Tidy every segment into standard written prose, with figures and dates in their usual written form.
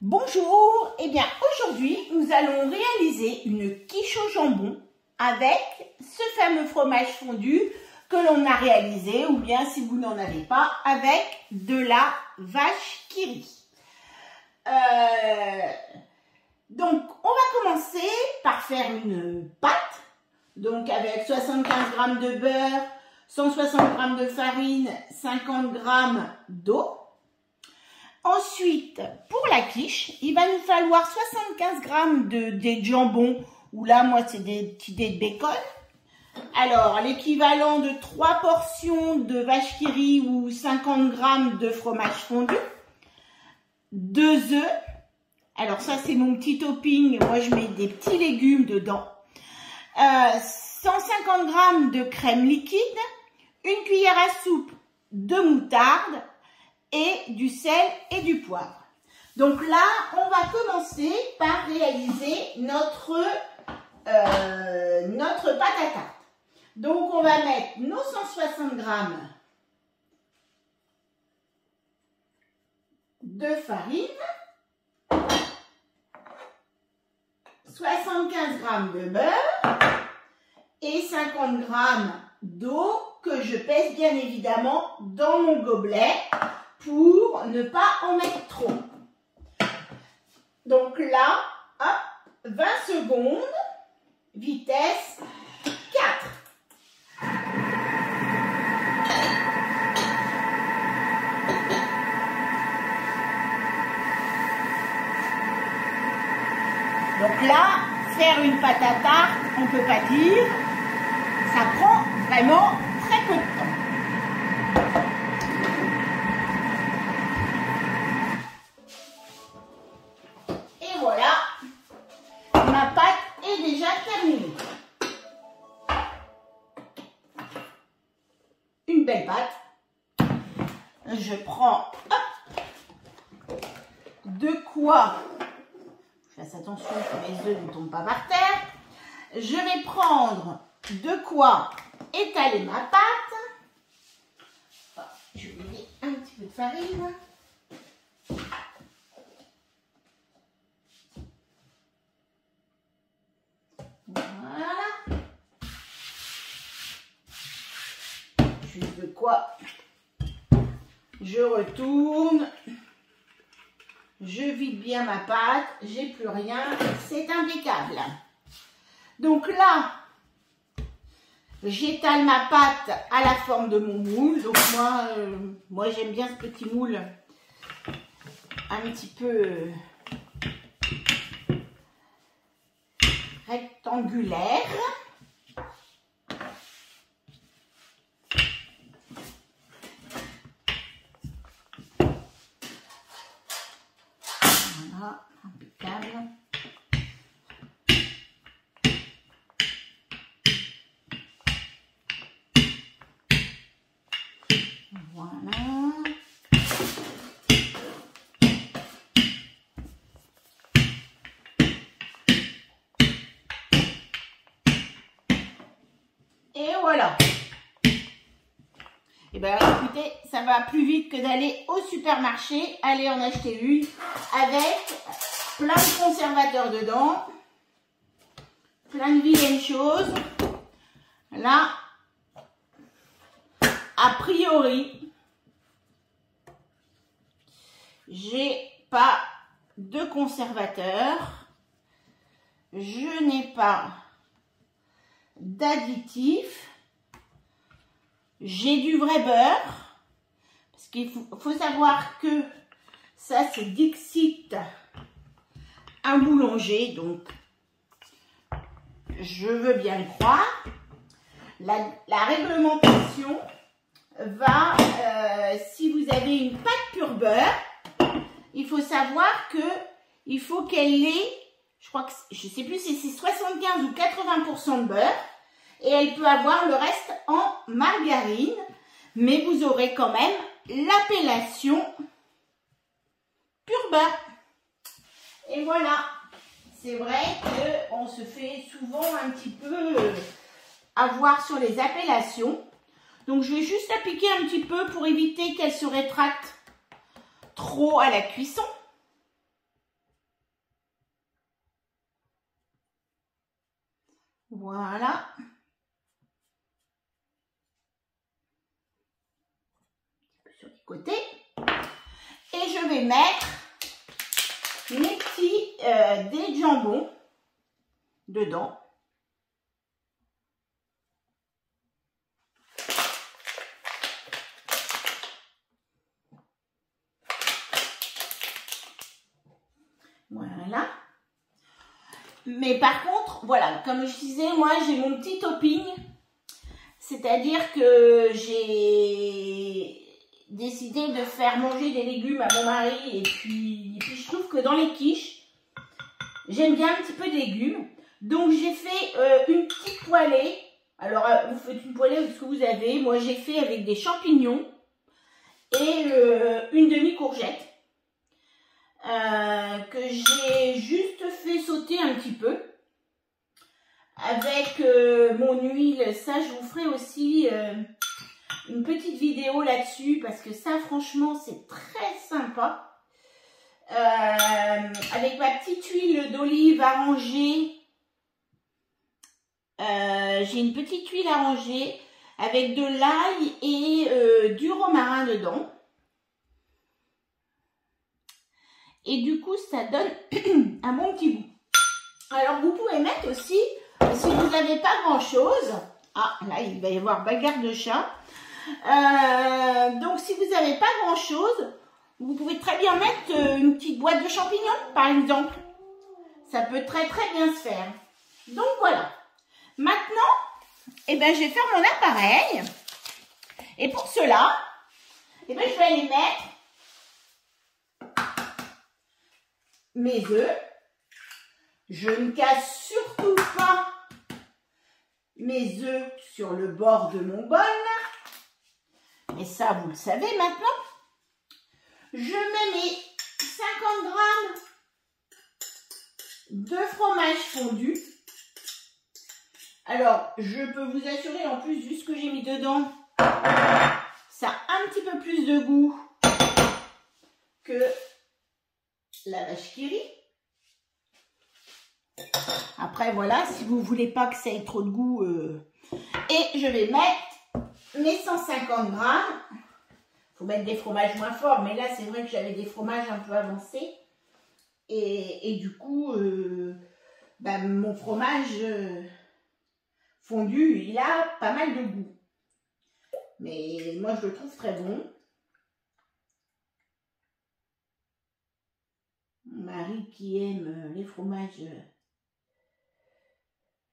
Bonjour, eh bien aujourd'hui nous allons réaliser une quiche au jambon avec ce fameux fromage fondu que l'on a réalisé, ou bien si vous n'en avez pas, avec de la vache qui rit. Donc on va commencer par faire une pâte, donc avec 75 g de beurre, 160 g de farine, 50 g d'eau. Ensuite, pour la quiche, il va nous falloir 75 g de dés de jambon, ou là, moi, c'est des petits dés de bacon. Alors, l'équivalent de 3 portions de vache qui rit ou 50 g de fromage fondu. 2 œufs. Alors, ça, c'est mon petit topping. Moi, je mets des petits légumes dedans. 150 g de crème liquide. Une cuillère à soupe de moutarde. Et du sel et du poivre. Donc là, on va commencer par réaliser notre pâte à tarte. Donc on va mettre nos 160 g de farine, 75 g de beurre et 50 g d'eau que je pèse bien évidemment dans mon gobelet pour ne pas en mettre trop. Donc là, hop, 20 secondes, vitesse 4. Donc là, faire une pâte à tarte, on ne peut pas dire, ça prend vraiment très peu de temps. Voilà, ma pâte est déjà terminée. Une belle pâte. Je prends de quoi, je fasse attention que mes œufs ne tombent pas par terre. Je vais prendre de quoi étaler ma pâte. Je vais mettre un petit peu de farine. Voilà. Juste de quoi je retourne. Je vide bien ma pâte. J'ai plus rien. C'est impeccable. Donc là, j'étale ma pâte à la forme de mon moule. Donc moi j'aime bien ce petit moule un petit peu rectangulaire. Voilà, impeccable. Voilà. Et voilà. Et bien écoutez, ça va plus vite que d'aller au supermarché, aller en acheter une avec plein de conservateurs dedans, plein de vilaines choses. Là, a priori, j'ai pas de conservateur, je n'ai pas d'additifs. J'ai du vrai beurre, parce qu'il faut savoir que ça c'est Dixit, un boulanger, donc je veux bien le croire. La réglementation va, si vous avez une pâte pure beurre, il faut savoir que il faut qu'elle ait, je crois que, je sais plus si c'est 75 ou 80% de beurre, et elle peut avoir le reste en margarine, mais vous aurez quand même l'appellation pur beurre. Et voilà, c'est vrai qu'on se fait souvent un petit peu avoir sur les appellations. Donc je vais juste appliquer un petit peu pour éviter qu'elle se rétracte trop à la cuisson. Voilà. Sur les côtés. Et je vais mettre mes petits dés de jambon dedans. Voilà. Mais par contre, voilà, comme je disais, moi j'ai mon petit topping. C'est-à-dire que j'ai décidé de faire manger des légumes à mon mari. Et puis je trouve que dans les quiches, j'aime bien un petit peu de légumes. Donc j'ai fait une petite poêlée. Alors vous faites une poêlée avec ce que vous avez. Moi j'ai fait avec des champignons et une demi-courgette. Que j'ai juste fait sauter un petit peu avec mon huile. Ça je vous ferai aussi une petite vidéo là-dessus parce que ça franchement c'est très sympa. Avec ma petite huile d'olive arrangée, j'ai une petite huile arrangée avec de l'ail et du romarin dedans. Et du coup, ça donne un bon petit goût. Alors, vous pouvez mettre aussi, si vous n'avez pas grand-chose, ah, là, il va y avoir bagarre de chat. Donc, si vous n'avez pas grand-chose, vous pouvez très bien mettre une petite boîte de champignons, par exemple. Ça peut très, très bien se faire. Donc, voilà. Maintenant, eh ben, je vais faire mon appareil. Et pour cela, eh ben, je vais aller mettre mes œufs. Je ne casse surtout pas mes œufs sur le bord de mon bol. Et ça, vous le savez maintenant. Je mets mes 50 grammes de fromage fondu. Alors, je peux vous assurer, en plus, vu ce que j'ai mis dedans, ça a un petit peu plus de goût que la vache qui rit. Après, voilà, si vous ne voulez pas que ça ait trop de goût. Et je vais mettre mes 150 grammes. Il faut mettre des fromages moins forts, mais là, c'est vrai que j'avais des fromages un peu avancés. Et du coup, mon fromage fondu, il a pas mal de goût. Mais moi, je le trouve très bon. Mon mari qui aime les fromages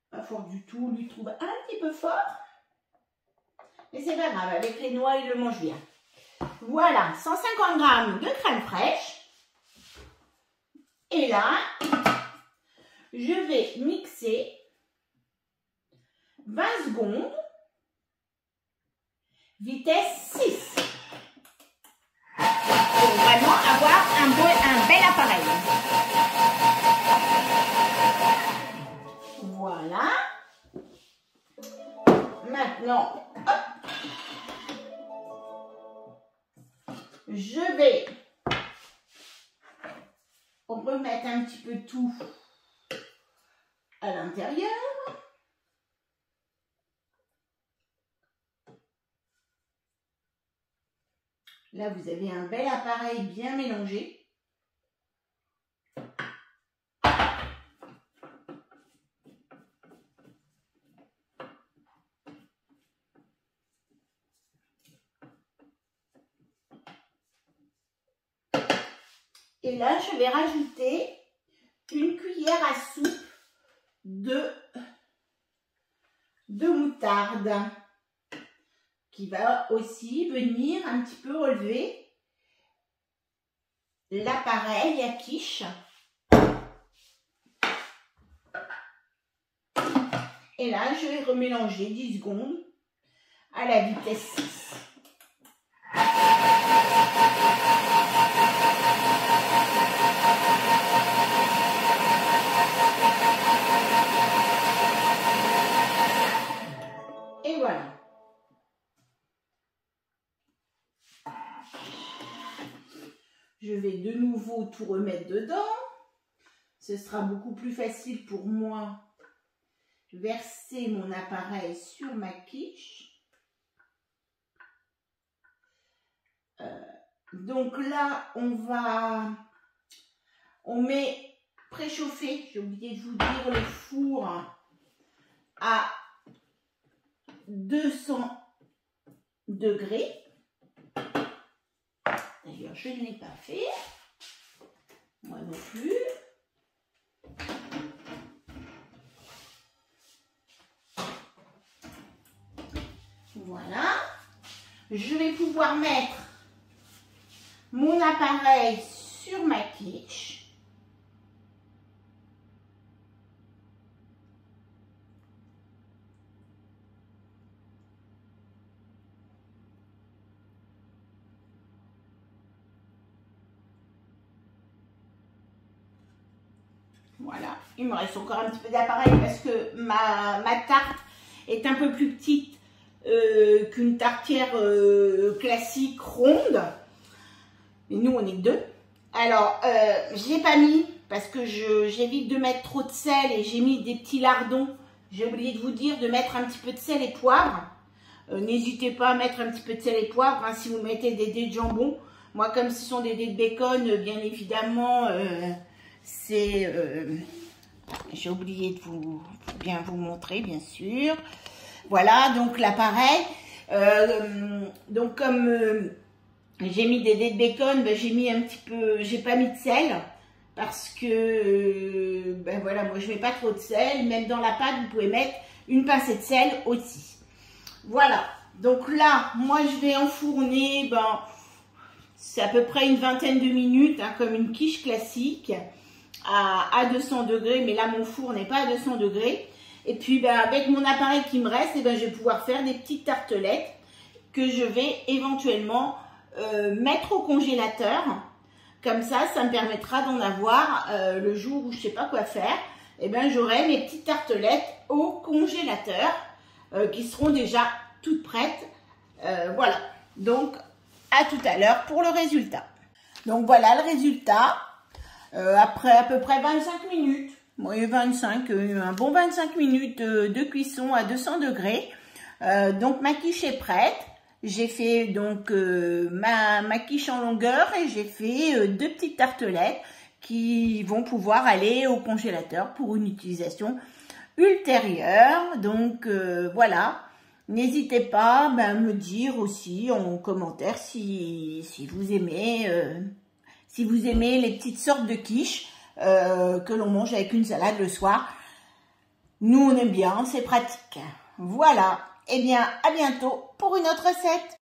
pas fort du tout, lui trouve un petit peu fort. Mais c'est pas grave, avec les noix, il le mange bien. Voilà, 150 grammes de crème fraîche. Et là, je vais mixer 20 secondes, vitesse 6. Pour vraiment avoir un bel appareil. Voilà. Maintenant, hop, je vais remettre un petit peu tout à l'intérieur. Là, vous avez un bel appareil bien mélangé. Et là, je vais rajouter une cuillère à soupe de moutarde qui va aussi venir un petit peu relever l'appareil à quiche. Et là, je vais remélanger 10 secondes à la vitesse 6. Et voilà. Je vais de nouveau tout remettre dedans. Ce sera beaucoup plus facile pour moi verser mon appareil sur ma quiche. Donc là, on met préchauffer, j'ai oublié de vous dire, le four à 200 degrés. D'ailleurs, je ne l'ai pas fait. Moi non plus. Voilà. Je vais pouvoir mettre mon appareil sur ma quiche. Voilà, il me reste encore un petit peu d'appareil parce que ma tarte est un peu plus petite qu'une tartière classique ronde. Et nous, on est deux. Alors, je n'ai pas mis parce que j'évite de mettre trop de sel et j'ai mis des petits lardons. J'ai oublié de vous dire de mettre un petit peu de sel et poivre. N'hésitez pas à mettre un petit peu de sel et poivre hein, si vous mettez des dés de jambon. Moi, comme ce sont des dés de bacon, bien évidemment... j'ai oublié de bien vous montrer, bien sûr. Voilà, donc l'appareil. Donc comme j'ai mis des dés de bacon, ben, j'ai mis un petit peu, j'ai pas mis de sel parce que ben voilà, moi je mets pas trop de sel. Même dans la pâte, vous pouvez mettre une pincée de sel aussi. Voilà. Donc là, moi je vais enfourner, ben c'est à peu près une vingtaine de minutes, hein, comme une quiche classique. À 200 degrés, mais là mon four n'est pas à 200 degrés. Et puis ben, avec mon appareil qui me reste, et ben, je vais pouvoir faire des petites tartelettes que je vais éventuellement mettre au congélateur. Comme ça me permettra d'en avoir le jour où je ne sais pas quoi faire. Et ben j'aurai mes petites tartelettes au congélateur qui seront déjà toutes prêtes. Voilà, donc à tout à l'heure pour le résultat. Donc voilà le résultat. Après à peu près 25 minutes, oui, un bon 25 minutes de cuisson à 200 degrés. Donc ma quiche est prête. J'ai fait donc ma quiche en longueur et j'ai fait deux petites tartelettes qui vont pouvoir aller au congélateur pour une utilisation ultérieure. Donc voilà, n'hésitez pas à me dire aussi en commentaire si vous aimez... si vous aimez les petites sortes de quiches que l'on mange avec une salade le soir, nous on aime bien, c'est pratique. Voilà, et bien à bientôt pour une autre recette.